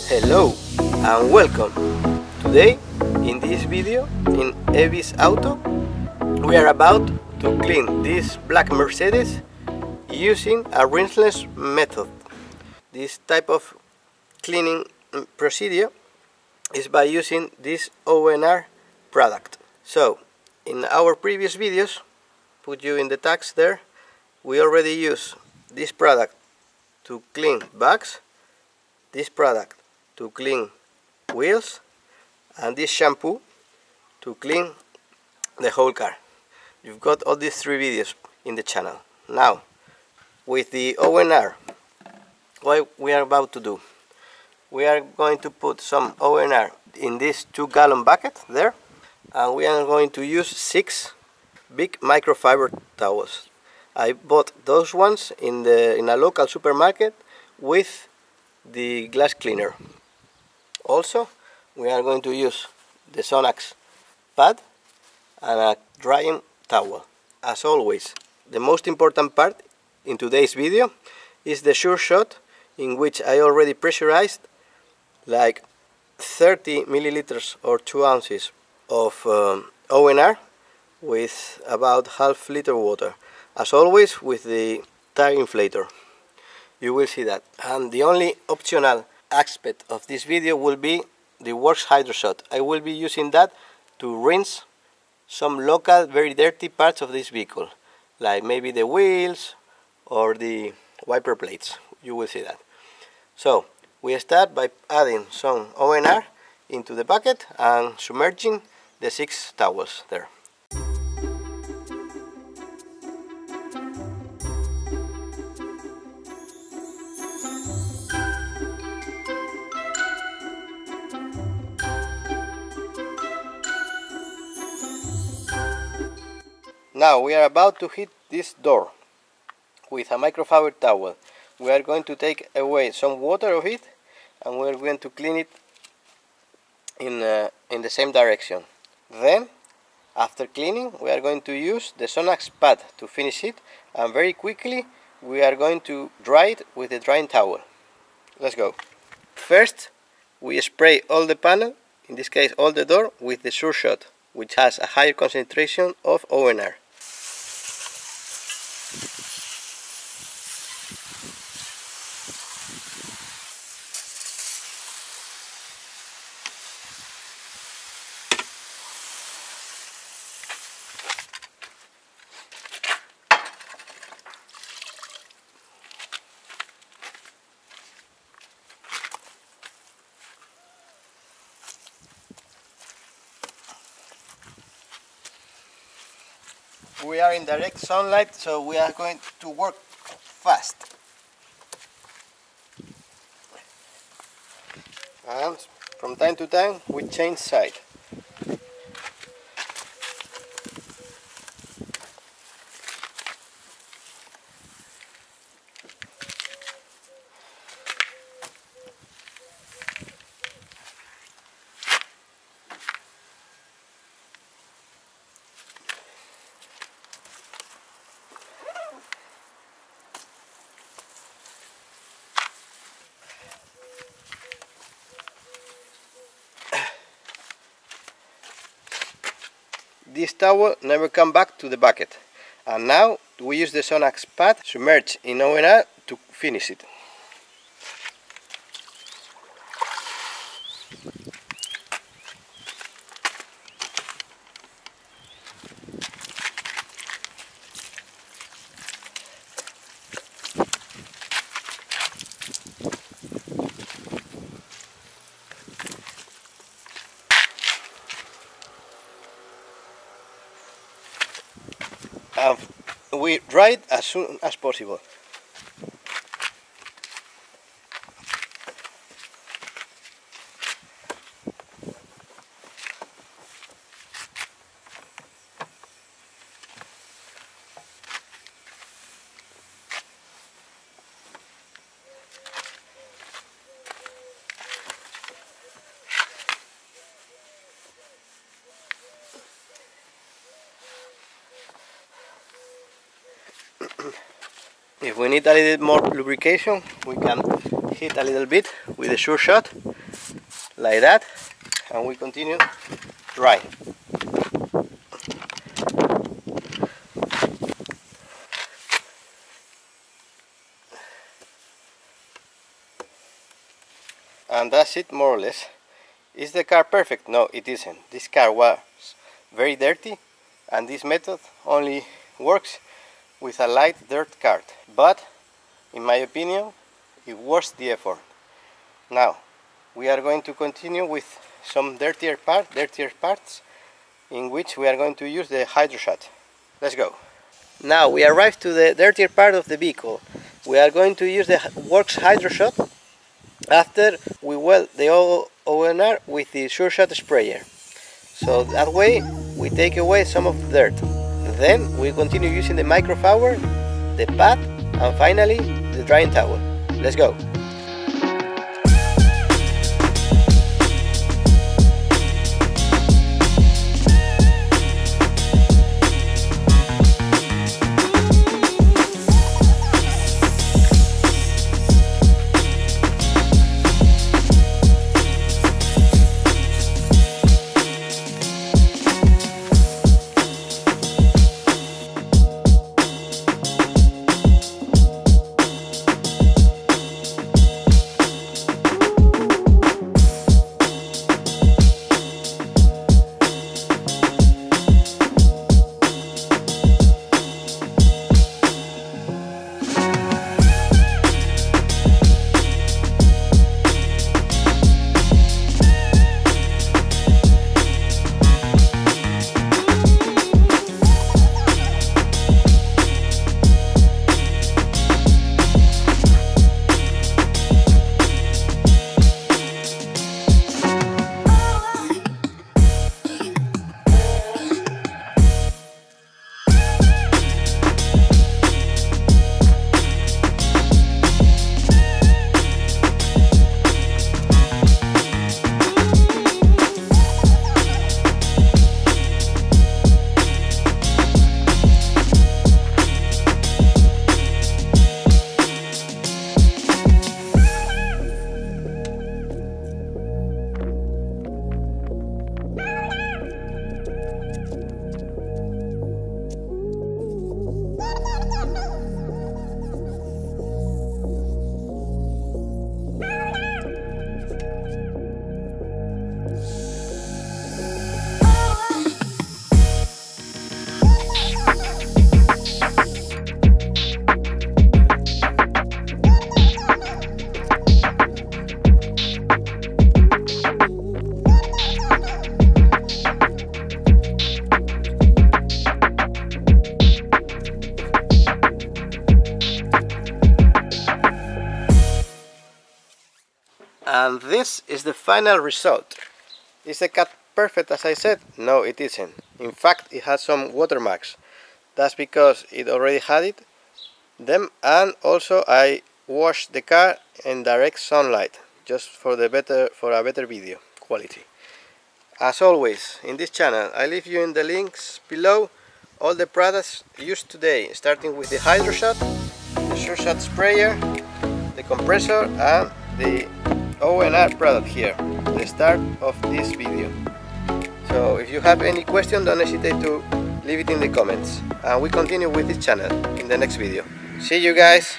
Hello and welcome. Today in this video in EVICE Auto we are about to clean this black Mercedes using a rinseless method. This type of cleaning procedure is by using this oenr product. So in our previous videos, put you in the tags there, we already use this product to clean bags, this product to clean wheels, and this shampoo to clean the whole car. You've got all these three videos in the channel. Now with the oenr, what we are about to do, we are going to put some oenr in this 2-gallon bucket there, and we are going to use 6 big microfiber towels. I bought those ones in a local supermarket with the glass cleaner. Also, we are going to use the sonax pad and a drying towel. As always, the most important part in today's video is the sure shot, in which I already pressurized like 30 milliliters or 2 ounces of oenr with about half liter water. As always, with the tire inflator. You will see that. And the only optional aspect of this video will be the Worx Hydroshot. I will be using that to rinse some local very dirty parts of this vehicle, like maybe the wheels or the wiper plates. You will see that. So we start by adding some oenr into the bucket and submerging the 6 towels there. Now we are about to hit this door with a microfiber towel. We are going to take away some water of it, and we are going to clean it in the same direction. Then, after cleaning, we are going to use the sonax pad to finish it, and very quickly we are going to dry it with the drying towel. Let's go. First, we spray all the panel, in this case all the door, with the sure shot, which has a higher concentration of oenr. We are in direct sunlight, so we are going to work fast. And from time to time we change side. This towel never come back to the bucket, and now we use the sonax pad submerged in oenr to finish it. We dry it as soon as possible. If we need a little more lubrication, we can heat a little bit with the Hydroshot, like that, and we continue dry. And that's it, more or less. Is the car perfect? No, it isn't. This car was very dirty, and this method only works with a light dirt card. But, in my opinion, it worth the effort. Now, we are going to continue with some dirtier parts, in which we are going to use the Hydroshot. Let's go. Now we arrived to the dirtier part of the vehicle. We are going to use the Worx Hydroshot after we weld the oenr with the Hydroshot sprayer. So that way we take away some of the dirt. Then we continue using the microfiber, the pad, and finally the drying towel. Let's go. And this is the final result. Is the cut perfect as I said? No, it isn't. In fact, it has some watermarks. That's because it already had them, and also I washed the car in direct sunlight just for a better video quality. As always, in this channel, I leave you in the links below all the products used today, starting with the Hydroshot, the Hydroshot sprayer, the compressor, and the oenr product here, the start of this video. So if you have any question, don't hesitate to leave it in the comments, and we continue with this channel in the next video. See you guys!